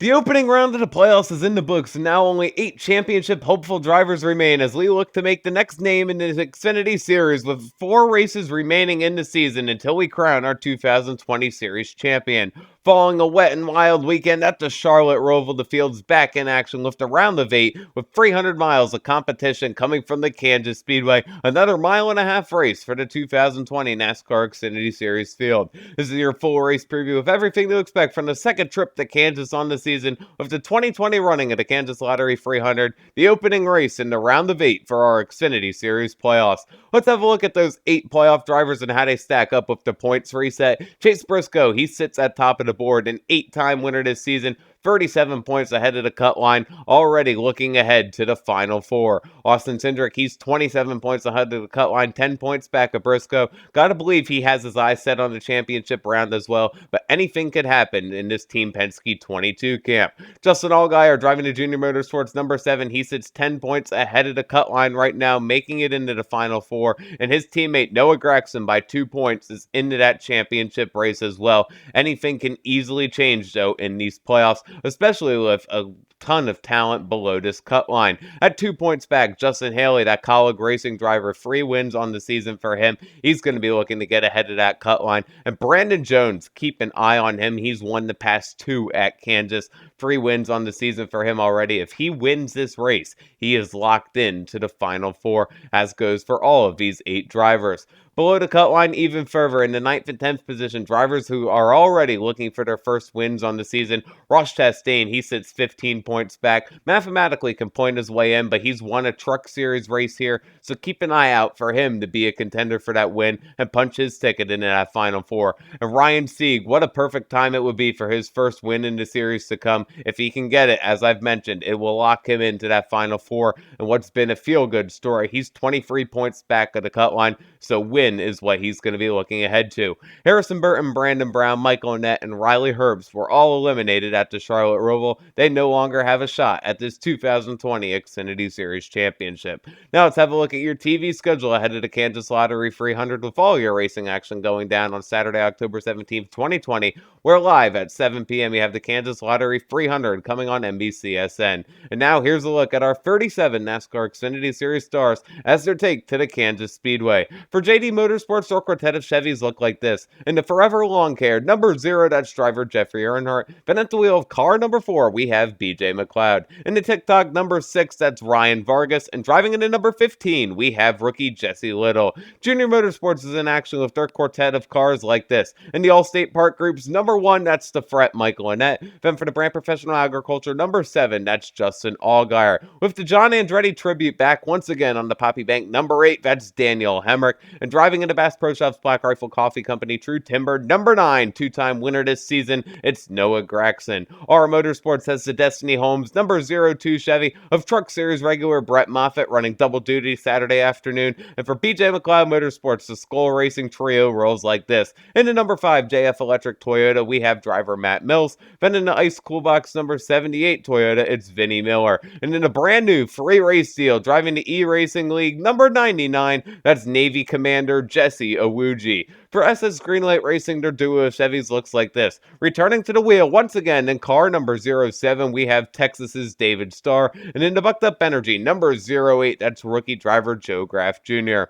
The opening round of the playoffs is in the books, and now only 8 championship hopeful drivers remain as we look to make the next name in the Xfinity Series with 4 races remaining in the season until we crown our 2020 Series champion. Following a wet and wild weekend at the Charlotte Roval, the field's back in action with a round of 8 with 300 miles of competition coming from the Kansas Speedway, another mile-and-a-half race for the 2020 NASCAR Xfinity Series field. This is your full race preview of everything to expect from the second trip to Kansas on the season of the 2020 running of the Kansas Lottery 300, the opening race in the round of 8 for our Xfinity Series playoffs. Let's have a look at those 8 playoff drivers and how they stack up with the points reset. Chase Briscoe, he sits at top of the board, an 8-time winner this season, 37 points ahead of the cut line, already looking ahead to the Final Four. Austin Cindric, he's 27 points ahead of the cut line, 10 points back of Briscoe. Gotta believe he has his eyes set on the championship round as well, but anything could happen in this Team Penske 22 camp. Justin Allgaier driving the Junior Motorsports number 7, he sits 10 points ahead of the cut line right now, making it into the Final Four, and his teammate Noah Gragson by 2 points is into that championship race as well. Anything can easily change though in these playoffs, especially with a ton of talent below this cut line. At 2 points back, Justin Haley, that college racing driver, 3 wins on the season for him. He's going to be looking to get ahead of that cut line. And Brandon Jones, keep an eye on him. He's won the past 2 at Kansas. 3 wins on the season for him already. If he wins this race, he is locked in to the Final Four, as goes for all of these 8 drivers. Below the cut line, even further, in the 9th and 10th position, drivers who are already looking for their first wins on the season. Ross Chastain, he sits 15 points back. Mathematically can point his way in, but he's won a Truck Series race here, so keep an eye out for him to be a contender for that win and punch his ticket into that Final Four. And Ryan Sieg, what a perfect time it would be for his first win in the series to come. If he can get it, as I've mentioned, it will lock him into that Final Four, and what's been a feel-good story. He's 23 points back of the cut line, so win is what he's going to be looking ahead to. Harrison Burton, Brandon Brown, Michael Annett, and Riley Herbst were all eliminated at the Charlotte Roval. They no longer have a shot at this 2020 Xfinity Series championship. Now let's have a look at your TV schedule ahead of the Kansas Lottery 300 with all your racing action going down on Saturday, October 17th, 2020. We're live at 7 p.m. You have the Kansas Lottery 300 coming on NBCSN. And now here's a look at our 37 NASCAR Xfinity Series stars as their take to the Kansas Speedway. For JD Motorsports, our quartet of Chevys look like this. In the forever long-haired number 0, that's driver Jeffrey Earnhardt. Then at the wheel of car number 4, we have BJ McLeod. In the TikTok number 6, that's Ryan Vargas. And driving into number 15, we have rookie Jesse Little. Junior Motorsports is in action with their quartet of cars like this. In the Allstate Park Group's number 1, that's the Fret Michael Annett. Then for the Brand Professional Agriculture number 7, that's Justin Allgaier. With the John Andretti tribute back once again on the Poppy Bank number 8, that's Daniel Hemrick. And driving into Bass Pro Shops Black Rifle Coffee Company True Timber number 9, 2-time winner this season, it's Noah Gragson. Aura Motorsports has the Destiny Homes number 02 Chevy of Truck Series regular Brett Moffitt running double duty Saturday afternoon. And for BJ McLeod Motorsports, the Skull Racing Trio rolls like this. In the number 5 JF Electric Toyota, we have driver Matt Mills. Then in the Ice Cool Box number 78 Toyota, it's Vinnie Miller. And in a brand new free race deal, driving the E-Racing League number 99, that's Navy Commander Jesse Owuji. For SS Greenlight Racing, their duo of Chevys looks like this. Returning to the wheel once again in car number 07, we have Texas's David Starr. And in the Bucked Up Energy number 08, that's rookie driver Joe Graff Jr.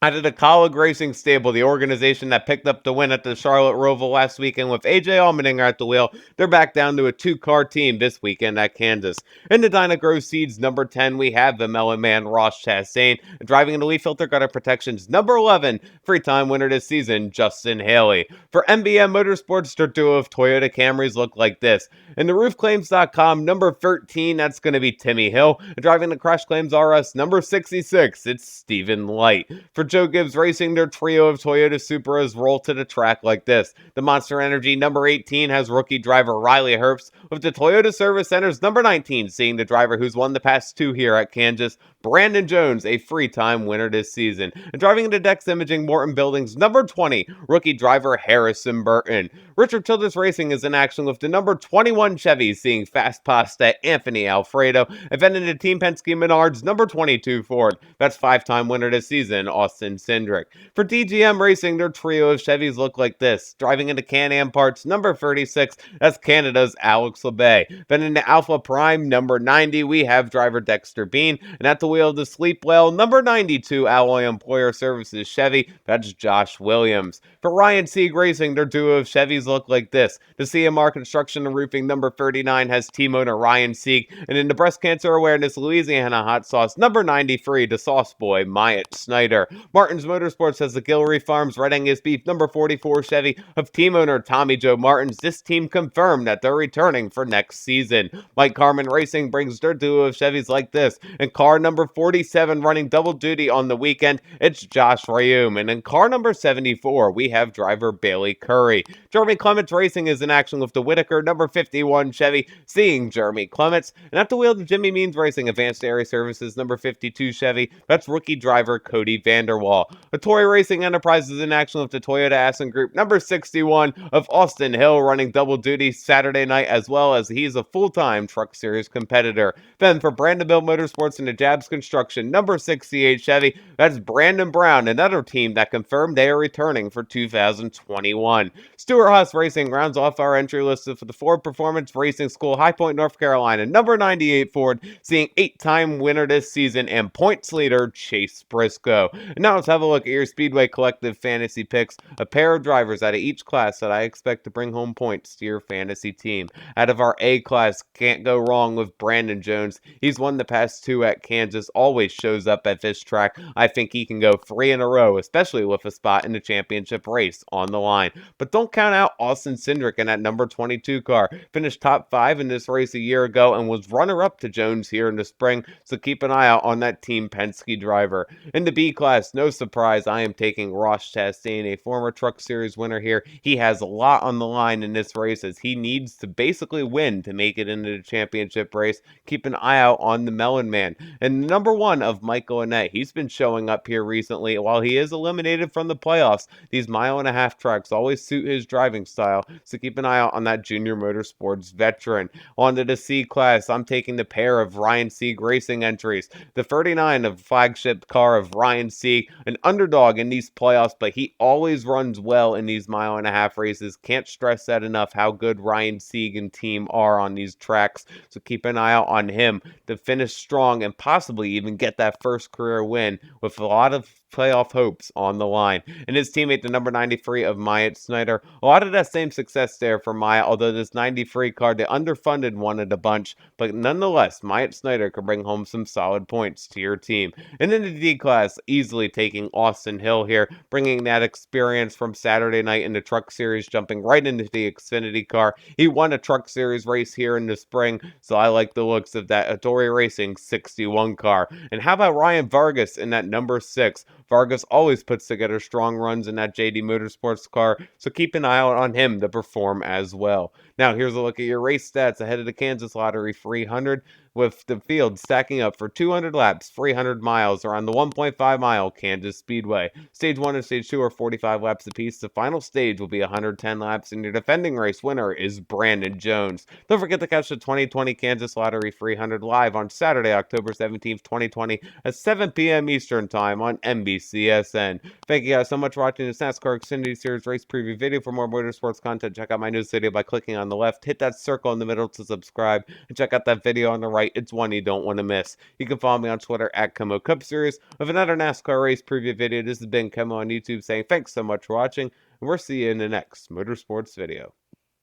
Out of the College Racing Stable, the organization that picked up the win at the Charlotte Roval last weekend with AJ Allmendinger at the wheel, they're back down to a 2-car team this weekend at Kansas. In the Dyna Grow Seeds number 10, we have the Melon Man Ross Chastain. And driving in the Leaf Filter Gutter Protections number 11, 3-time winner this season, Justin Haley. For MBM Motorsports, their duo of Toyota Camrys look like this. In the RoofClaims.com number 13, that's going to be Timmy Hill. And driving the Crash Claims RS number 66, it's Stephen Light. For Joe Gibbs Racing, their trio of Toyota Supras roll to the track like this. The Monster Energy number 18 has rookie driver Riley Herbst, with the Toyota Service Center's number 19 seeing the driver who's won the past 2 here at Kansas, Brandon Jones, a free-time winner this season. And driving into Dex Imaging Morton Buildings, number 20, rookie driver Harrison Burton. Richard Childress Racing is in action with the number 21 Chevy, seeing Fast Pasta Anthony Alfredo. And then into Team Penske Menards, number 22 Ford. That's five-time winner this season, Austin Cindric. For DGM Racing, their trio of Chevys look like this. Driving into Can-Am Parts, number 36, that's Canada's Alex LeBay. Then into Alpha Prime, number 90, we have driver Dexter Bean. And at the wheel of the Sleep Well, number 92, Alloy Employer Services Chevy, that's Josh Williams. For Ryan Sieg Racing, their duo of Chevys look like this. The CMR Construction and Roofing, number 39, has team owner Ryan Sieg. And in the Breast Cancer Awareness Louisiana Hot Sauce, number 93, the Sauce Boy, Myatt Snyder. Martin's Motorsports has the Gilroy Farms Red Angus Beef, number 44 Chevy of team owner Tommy Joe Martins. This team confirmed that they're returning for next season. Mike Carmen Racing brings their duo of Chevys like this. In car number 47, running double duty on the weekend, it's Josh Rayum. And in car number 74, we have driver Bailey Curry. Jeremy Clements Racing is in action with the Whitaker number 51 Chevy, seeing Jeremy Clements. And at the wheel of Jimmy Means Racing Advanced Area Services number 52 Chevy, that's rookie driver Cody Vanderwall. Tory Racing Enterprises in action with the Toyota Aston Group number 61 of Austin Hill, running double duty Saturday night, as well as he's a full-time Truck Series competitor. Then for Brandonville Motorsports and the Jabs Construction number 68 Chevy, that's Brandon Brown, another team that confirmed they are returning for 2021. Stuart Haas Racing rounds off our entry list for the Ford Performance Racing School, High Point, North Carolina, number 98 Ford, seeing 8-time winner this season and points leader Chase Briscoe. And now let's have a look at your Speedway Collective fantasy picks, a pair of drivers out of each class that I expect to bring home points to your fantasy team. Out of our A class, can't go wrong with Brandon Jones. He's won the past two at Kansas, always shows up at this track. I think he can go 3 in a row, especially with a spot in the championship race on the line. But don't count out Austin Cindric in that number 22 car. Finished top 5 in this race a year ago and was runner-up to Jones here in the spring, so keep an eye out on that Team Penske driver. In the B class, no surprise, I am taking Ross Chastain, a former Truck Series winner here. He has a lot on the line in this race as he needs to basically win to make it into the championship race. Keep an eye out on the Melon Man. And number 1 of Michael Annett, he's been showing up here recently. While he is eliminated from the playoffs, these mile-and-a-half tracks always suit his driving style, so keep an eye out on that Junior Motorsports veteran. On to the C class, I'm taking the pair of Ryan Sieg Racing entries. The 39 of flagship car of Ryan Sieg, an underdog in these playoffs, but he always runs well in these mile-and-a-half races. Can't stress that enough, how good Ryan Sieg and team are on these tracks, so keep an eye out on him to finish strong and possibly even get that first career win with a lot of playoff hopes on the line. And his teammate, the number 93 of Myatt Snyder, a lot of that same success there for Myatt, although this 93 car, they underfunded one of the bunch, but nonetheless, Myatt Snyder could bring home some solid points to your team. And in the D class, easily taking Austin Hill here, bringing that experience from Saturday night in the Truck Series, jumping right into the Xfinity car. He won a Truck Series race here in the spring, so I like the looks of that Tory Racing 61 car. And how about Ryan Vargas in that number 6? Vargas always puts together strong runs in that JD Motorsports car, so keep an eye out on him to perform as well. Now, here's a look at your race stats ahead of the Kansas Lottery 300, with the field stacking up for 200 laps, 300 miles around the 1.5 mile Kansas Speedway. Stage 1 and Stage 2 are 45 laps apiece. The final stage will be 110 laps, and your defending race winner is Brandon Jones. Don't forget to catch the 2020 Kansas Lottery 300 live on Saturday, October 17th, 2020 at 7 p.m. Eastern Time on NBCSN. Thank you guys so much for watching this NASCAR Xfinity Series race preview video. For more motorsports content, check out my news video by clicking on the left, hit that circle in the middle to subscribe, and check out that video on the right. It's one you don't want to miss. You can follow me on Twitter at KEMMO Cup Series with another NASCAR race preview video. This has been KEMMO on YouTube saying thanks so much for watching, and we'll see you in the next motorsports video.